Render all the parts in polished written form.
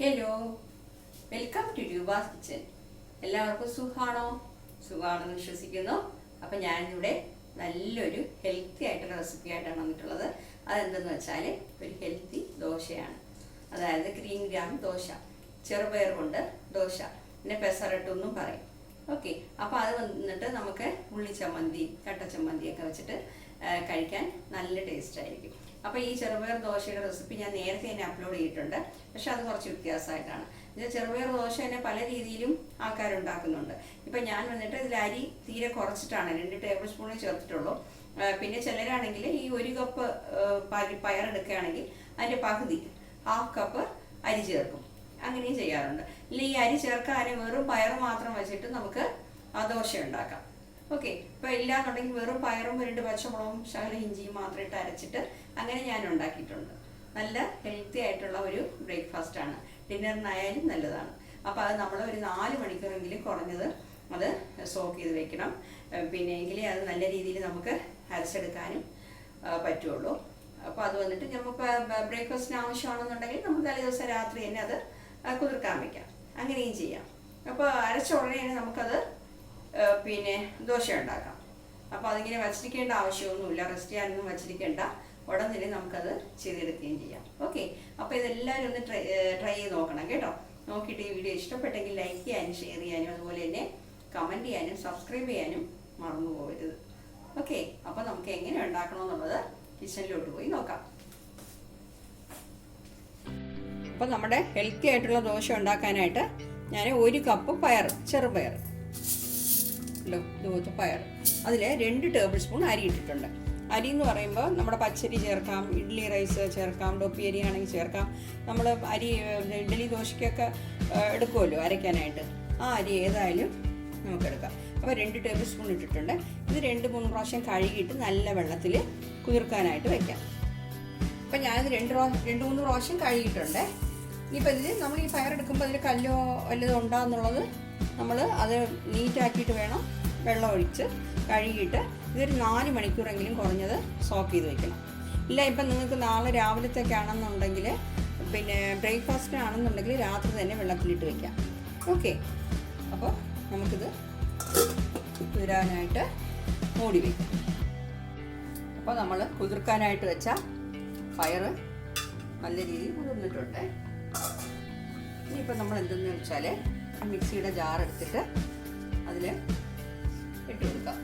Hello, welcome to Roopa's kitchen. എല്ലാവർക്കും സുഖമാണെന്ന് വിശ്വസിക്കുന്നു. അപ്പം ഞാനിവിടെ നല്ലൊരു ഹെൽത്തി ആയിട്ടുള്ള റെസിപ്പി ആയിട്ടാണ് വന്നിട്ടുള്ളത്. അതെന്തെന്ന് വെച്ചാൽ ഒരു ഹെൽത്തി ദോശയാണ്. അതായത് ഗ്രീൻ ഗ്രാം ദോശ, ചെറുപയർ കൊണ്ട് ദോശ, പിന്നെ പെസറട്ടു എന്നും പറയും. ഓക്കെ, അപ്പോൾ അത് വന്നിട്ട് നമുക്ക് ഉള്ളിച്ചമ്മന്തി, കട്ടച്ചമ്മന്തിയൊക്കെ വെച്ചിട്ട് കഴിക്കാൻ നല്ല ടേസ്റ്റ് ആയിരിക്കും. അപ്പോൾ ഈ ചെറുപയർ ദോശയുടെ റെസിപ്പി ഞാൻ നേരത്തെ തന്നെ അപ്ലോഡ് ചെയ്തിട്ടുണ്ട്. പക്ഷെ അത് കുറച്ച് വ്യത്യാസമായിട്ടാണ്. ചെറുപയർ ദോശ തന്നെ പല രീതിയിലും ആൾക്കാരുണ്ടാക്കുന്നുണ്ട്. ഇപ്പം ഞാൻ വന്നിട്ട് ഇതിൽ അരി തീരെ കുറച്ചിട്ടാണ് 2 ടേബിൾ സ്പൂണേ ചേർത്തിട്ടുള്ളൂ. പിന്നെ ചിലരാണെങ്കിൽ ഈ 1 കപ്പ് പയറെടുക്കുകയാണെങ്കിൽ അതിൻ്റെ പകുതി, 1/2 കപ്പ് അരി ചേർക്കും. അങ്ങനെയും ചെയ്യാറുണ്ട്. ഇല്ല, ഈ അരി ചേർക്കാതെ വെറും പയർ മാത്രം വെച്ചിട്ട് നമുക്ക് ആ ദോശ ഉണ്ടാക്കാം. ഓക്കെ, ഇപ്പോൾ ഇല്ലാന്നുണ്ടെങ്കിൽ വെറും പയറും 2 പച്ചമുളകും ശകല ഇഞ്ചിയും മാത്രം ഇട്ട് അരച്ചിട്ട് അങ്ങനെ ഞാൻ ഉണ്ടാക്കിയിട്ടുണ്ട്. നല്ല ഹെൽത്തി ആയിട്ടുള്ള ഒരു ബ്രേക്ക്ഫാസ്റ്റാണ്. ഡിന്നറിനായാലും നല്ലതാണ്. അപ്പോൾ അത് നമ്മൾ ഒരു 4 മണിക്കൂറെങ്കിലും കുറഞ്ഞത് അത് സോക്ക് ചെയ്ത് വെക്കണം. പിന്നെ എങ്കിലേ അത് നല്ല രീതിയിൽ നമുക്ക് അരച്ചെടുക്കാനും പറ്റുള്ളൂ. അപ്പോൾ അത് വന്നിട്ട് നമുക്ക് ബ്രേക്ക്ഫാസ്റ്റിന് ആവശ്യമാണെന്നുണ്ടെങ്കിൽ നമുക്ക് തലേദിവസം രാത്രി തന്നെ അത് കുതിർക്കാൻ വയ്ക്കാം. അങ്ങനെയും ചെയ്യാം. അപ്പോൾ അരച്ച ഉടനെ തന്നെ നമുക്കത് പിന്നെ ദോശ ഉണ്ടാക്കാം. അപ്പോൾ അതിങ്ങനെ വച്ചിരിക്കേണ്ട ആവശ്യമൊന്നുമില്ല, റെസ്റ്റ് ചെയ്യാനൊന്നും വച്ചിരിക്കേണ്ട. ഉടൻ തന്നെ നമുക്കത് ചെയ്തെടുക്കുകയും ചെയ്യാം. ഓക്കെ, അപ്പോൾ ഇതെല്ലാവരും ഒന്ന് ട്രൈ ചെയ്ത് നോക്കണം കേട്ടോ. നോക്കിയിട്ട് ഈ വീഡിയോ ഇഷ്ടപ്പെട്ടെങ്കിൽ ലൈക്ക് ചെയ്യാനും ഷെയർ ചെയ്യാനും അതുപോലെ തന്നെ കമൻറ്റ് ചെയ്യാനും സബ്സ്ക്രൈബ് ചെയ്യാനും മറന്നു പോകരുത്. ഓക്കെ, അപ്പോൾ നമുക്ക് എങ്ങനെ ഉണ്ടാക്കണമെന്നുള്ളത് കിച്ചണിലോട്ട് പോയി നോക്കാം. അപ്പോൾ നമ്മുടെ ഹെൽത്തി ആയിട്ടുള്ള ദോശ ഉണ്ടാക്കാനായിട്ട് ഞാൻ 1 കപ്പ് ചെറുപയർ ഇതുപോലത്തെ പയർ, അതിൽ 2 ടേബിൾ സ്പൂൺ അരി ഇട്ടിട്ടുണ്ട്. അരി എന്ന് പറയുമ്പോൾ നമ്മുടെ പച്ചരി ചേർക്കാം, ഇഡ്ഡലി റൈസ് ചേർക്കാം, ഡൊപ്പി അരി ആണെങ്കിൽ ചേർക്കാം. നമ്മൾ അരി ഇഡ്ഡലി ദോശയ്ക്കൊക്കെ എടുക്കുമല്ലോ അരയ്ക്കാനായിട്ട്, ആ അരി ഏതായാലും നമുക്കെടുക്കാം. അപ്പോൾ 2 ടേബിൾ സ്പൂൺ ഇട്ടിട്ടുണ്ട്. ഇത് 2-3 പ്രാവശ്യം കഴുകിയിട്ട് നല്ല വെള്ളത്തിൽ കുതിർക്കാനായിട്ട് വയ്ക്കാം. അപ്പം ഞാനിത് 2-3 പ്രാവശ്യം കഴുകിയിട്ടുണ്ട്. ഇനിയിപ്പോൾ ഇതിൽ നമ്മൾ ഈ പയർ എടുക്കുമ്പോൾ അതിൽ കല്ലോ വല്ലതും ഉണ്ടാകുന്നുള്ളത് നമ്മൾ അത് നീറ്റാക്കിയിട്ട് വേണം വെള്ളം ഒഴിച്ച് കഴുകിയിട്ട് ഇതൊരു 4 മണിക്കൂറെങ്കിലും കുറഞ്ഞത് സോക്ക് ചെയ്ത് വെക്കണം. ഇല്ല, ഇപ്പം നിങ്ങൾക്ക് നാളെ രാവിലത്തേക്കാണെന്നുണ്ടെങ്കിൽ പിന്നെ ബ്രേക്ക്ഫാസ്റ്റിനാണെന്നുണ്ടെങ്കിൽ രാത്രി തന്നെ വെള്ളത്തിലിട്ട് വയ്ക്കാം. ഓക്കെ, അപ്പോൾ നമുക്കിത് കുതിരാനായിട്ട് മൂടി വയ്ക്കാം. അപ്പോൾ നമ്മൾ കുതിർക്കാനായിട്ട് വെച്ച പയർ നല്ല രീതിയിൽ കുതിർന്നിട്ടുണ്ട്. ഇനിയിപ്പോൾ നമ്മൾ എന്തെന്ന് വെച്ചാൽ മിക്സിയുടെ ജാർ എടുത്തിട്ട് അതിൽ ഇട്ട് കൊടുക്കാം.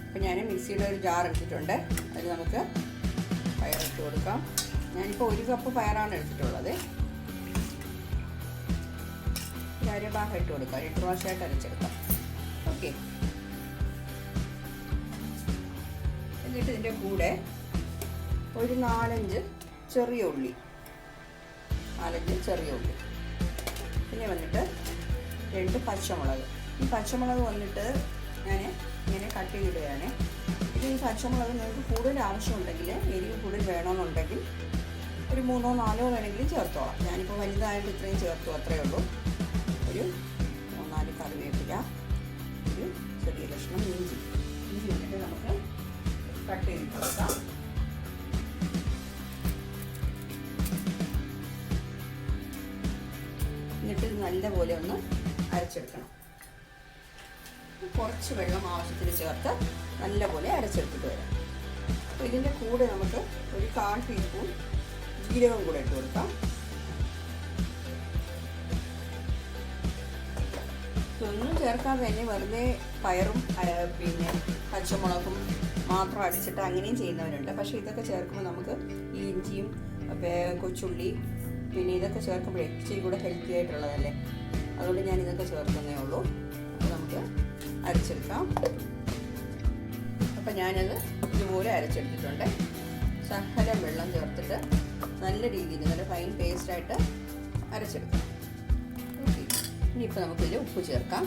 അപ്പോൾ ഞാൻ മിക്സിയുടെ ഒരു ജാർ എടുത്തിട്ടുണ്ട്. അതിൽ നമുക്ക് പയർ ഇട്ട് കൊടുക്കാം. ഞാനിപ്പോൾ 1 കപ്പ് പയറാണ് എടുത്തിട്ടുള്ളത്. 1/2 ഭാഗം ഇട്ട് കൊടുക്കാം. 2 പ്രാവശ്യമായിട്ട് അരച്ചെടുക്കാം. ഓക്കെ, എന്നിട്ട് ഇതിൻ്റെ കൂടെ ഒരു 4-5 ചെറിയ ഉള്ളി, പിന്നെ വന്നിട്ട് 2 പച്ചമുളക്. ഈ പച്ചമുളക് വന്നിട്ട് ഞാൻ ഇങ്ങനെ കട്ട് ചെയ്തിടുകയാണ്. ഇത് ഈ പച്ചമുളക് നിങ്ങൾക്ക് കൂടുതൽ ആവശ്യമുണ്ടെങ്കിൽ, എരിവ് കൂടുതൽ വേണമെന്നുണ്ടെങ്കിൽ ഒരു 3-4 വേണമെങ്കിലും ചേർത്തോളാം. ഞാനിപ്പോൾ വലുതായിട്ട് ഇത്രയും ചേർത്തു, അത്രയേ ഉള്ളൂ. ഒരു 3-4 കറിവേപ്പില, ഒരു ചെറിയ കഷ്ണം ഇഞ്ചി വന്നിട്ട് നമുക്ക് കട്ട് ചെയ്ത് കൊടുക്കാം. എന്നിട്ട് നല്ലപോലെ ഒന്ന് അരച്ചെടുക്കണം. കുറച്ച് വെള്ളം ആവശ്യത്തിന് ചേർത്ത് നല്ലപോലെ അരച്ചെടുത്തിട്ട് വരാം. അപ്പോൾ ഇതിൻ്റെ കൂടെ നമുക്ക് ഒരു 1/4 ടീസ്പൂൺ ജീരകം കൂടെ ഇട്ട് കൊടുക്കാം. ഇതൊന്നും ചേർക്കാതെ തന്നെ വെറുതെ പയറും പിന്നെ പച്ചമുളകും മാത്രം അടിച്ചിട്ട് അങ്ങനെയും ചെയ്യുന്നവരുണ്ട്. പക്ഷേ ഇതൊക്കെ ചേർക്കുമ്പോൾ നമുക്ക് ഈ ഇഞ്ചിയും കൊച്ചുള്ളി പിന്നെ ഇതൊക്കെ ചേർക്കുമ്പോഴേ ഇച്ചിരി കൂടെ ഹെൽത്തി ആയിട്ടുള്ളതല്ലേ, അതുകൊണ്ട് ഞാൻ ഇതൊക്കെ ചേർക്കുന്നേ ഉള്ളൂ. അപ്പോൾ നമുക്ക് അരച്ചെടുക്കാം. അപ്പം ഞാനത് ഇതുപോലെ അരച്ചെടുത്തിട്ടുണ്ട്. ശകലം വെള്ളം ചേർത്തിട്ട് നല്ല രീതിയിൽ നല്ല ഫൈൻ പേസ്റ്റായിട്ട് അരച്ചെടുക്കാം. ഓക്കെ, ഇനിയിപ്പോൾ നമുക്കിതിൽ ഉപ്പ് ചേർക്കാം.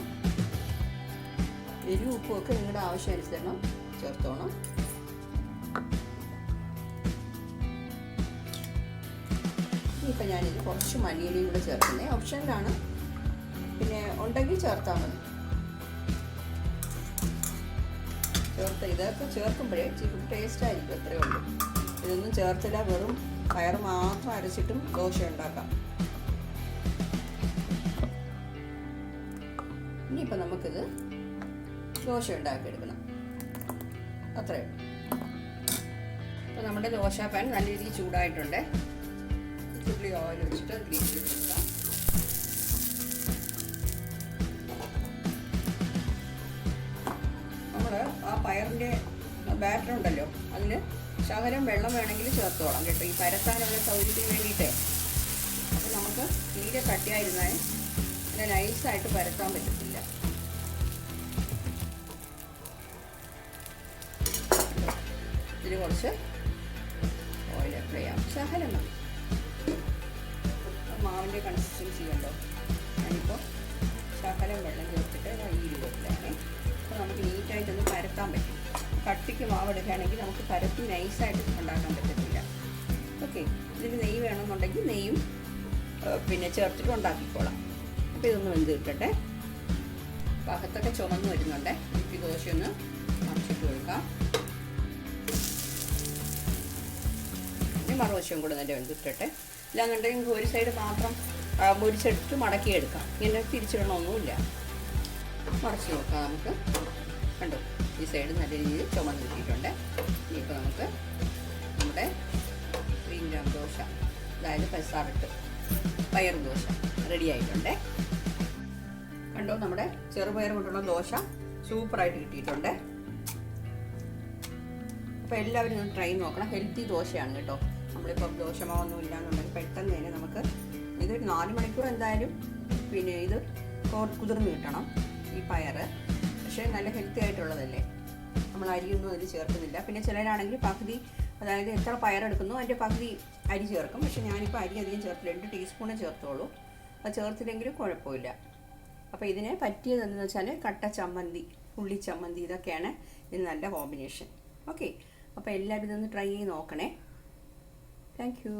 എരിവും ഉപ്പുമൊക്കെ നിങ്ങളുടെ ആവശ്യാനുസരണം ചേർത്തോണം. ഇപ്പം ഞാനിത് കുറച്ച് മല്ലിയിലയും കൂടെ ചേർക്കുന്നത് ഓപ്ഷനിലാണ്, പിന്നെ ഉണ്ടെങ്കിൽ ചേർത്താൽ മതി. ഇതൊക്കെ ചേർക്കുമ്പോഴേ ഇച്ചിരി ടേസ്റ്റ് ആയിരിക്കും, അത്രയേ ഉള്ളൂ. ഇതൊന്നും ചേർത്തില്ല, വെറും പയർ മാത്രം അരച്ചിട്ടും ദോശ ഉണ്ടാക്കാം. ഇനിയിപ്പോൾ നമുക്കിത് ദോശ ഉണ്ടാക്കിയെടുക്കണം. അത്രയേ ഉള്ളൂ. അപ്പോൾ നമ്മുടെ ദോശ പാൻ നല്ല രീതിയിൽ ചൂടായിട്ടുണ്ട്. തുള്ളി ഓയിൽ വെച്ചിട്ട് ഗ്രീസ് ചെയ്ത് കൊടുക്കാം. നമ്മൾ ആ പയറിൻ്റെ ബാറ്റർ ഉണ്ടല്ലോ, അതിൽ ശകലം വെള്ളം വേണമെങ്കിൽ ചേർത്തോളാം കേട്ടോ, ഈ പരത്താനുള്ള സൗകര്യത്തിന് വേണ്ടിയിട്ടേ. അപ്പോൾ നമുക്ക് തീരെ കട്ടിയായിരുന്നാൽ പിന്നെ നൈസായിട്ട് പരത്താൻ പറ്റത്തില്ല. ഇതിൽ കുറച്ച് ഓയിൽ അപ്ലൈ ചെയ്യാം, ശകലം മതി. മാവിൻ്റെ കൺസിസ്റ്റൻസി കണ്ടോ, ഞാനിപ്പോൾ ശകലം വെള്ളം ചേർത്തിട്ട് ഈ രൂപത്തിലാണ്. അപ്പോൾ നമുക്ക് നീറ്റായിട്ടൊന്ന് പരത്താൻ പറ്റും. കട്ടിക്ക് മാവ് എടുക്കുകയാണെങ്കിൽ നമുക്ക് പരത്തി നൈസായിട്ട് ഉണ്ടാക്കാൻ പറ്റത്തില്ല. ഓക്കെ, ഇതിൽ നെയ്യ് വേണമെന്നുണ്ടെങ്കിൽ നെയ്യും പിന്നെ ചേർത്തിട്ട് ഉണ്ടാക്കിക്കോളാം. അപ്പോൾ ഇതൊന്ന് വെന്ത് കിട്ടട്ടെ. ഭാഗത്തൊക്കെ ചുമന്ന് വരുന്നുണ്ട്. ഈ ദോശയൊന്ന് മറിച്ചിട്ട് കൊടുക്കാം. ഇനി മറുവശവും കൂടെ നല്ല വെന്ത് കിട്ടട്ടെ. ഇല്ലാന്നുണ്ടെങ്കിൽ ഒരു സൈഡ് മാത്രം മുരിച്ചെടുത്ത് മടക്കിയെടുക്കാം. ഇങ്ങനെ തിരിച്ചിടണമൊന്നുമില്ല. മറിച്ച് നോക്കാം നമുക്ക്. കണ്ടോ, ഈ സൈഡ് നല്ല രീതിയിൽ ചുമന്ന് കിട്ടിയിട്ടുണ്ട്. ഇനിയിപ്പോൾ നമുക്ക് നമ്മുടെ ഗ്രീൻ ഗ്രാം ദോശ, അതായത് പെസാറട്ട് പയർ ദോശ റെഡി ആയിട്ടുണ്ട്. കണ്ടോ, നമ്മുടെ ചെറുപയർ കൊണ്ടുള്ള ദോശ സൂപ്പറായിട്ട് കിട്ടിയിട്ടുണ്ട്. അപ്പോൾ എല്ലാവരും ഒന്ന് ട്രൈ നോക്കണം. ഹെൽത്തി ദോശയാണ് കേട്ടോ. നമ്മളിപ്പോൾ ദോശമാവൊന്നും ഇല്ലയെന്നുണ്ടെങ്കിൽ പെട്ടെന്ന് തന്നെ നമുക്ക് ഇത് 4 മണിക്കൂർ എന്തായാലും പിന്നെ ഇത് കുതിർന്ന് കിട്ടണം ഈ പയർ. പക്ഷേ നല്ല ഹെൽത്തി ആയിട്ടുള്ളതല്ലേ, നമ്മൾ അരിയൊന്നും അതിൽ ചേർക്കുന്നില്ല. പിന്നെ ചിലരാണെങ്കിൽ പകുതി, അതായത് എത്ര പയറെടുക്കുന്നു അതിൻ്റെ പകുതി അരി ചേർക്കും. പക്ഷേ ഞാനിപ്പോൾ അരി അധികം ചേർത്തില്ല, 2 ടീസ്പൂണേ ചേർത്തോളൂ. അത് ചേർത്തില്ലെങ്കിലും കുഴപ്പമില്ല. അപ്പോൾ ഇതിനെ പറ്റിയത് എന്താണെന്ന് വെച്ചാൽ കട്ട ചമ്മന്തി, ഉള്ളി ചമ്മന്തി, ഇതൊക്കെയാണ് ഇതിന് നല്ല കോമ്പിനേഷൻ. ഓക്കെ, അപ്പോൾ എല്ലാവരും ഇതൊന്ന് ട്രൈ ചെയ്ത് നോക്കണേ. Thank you.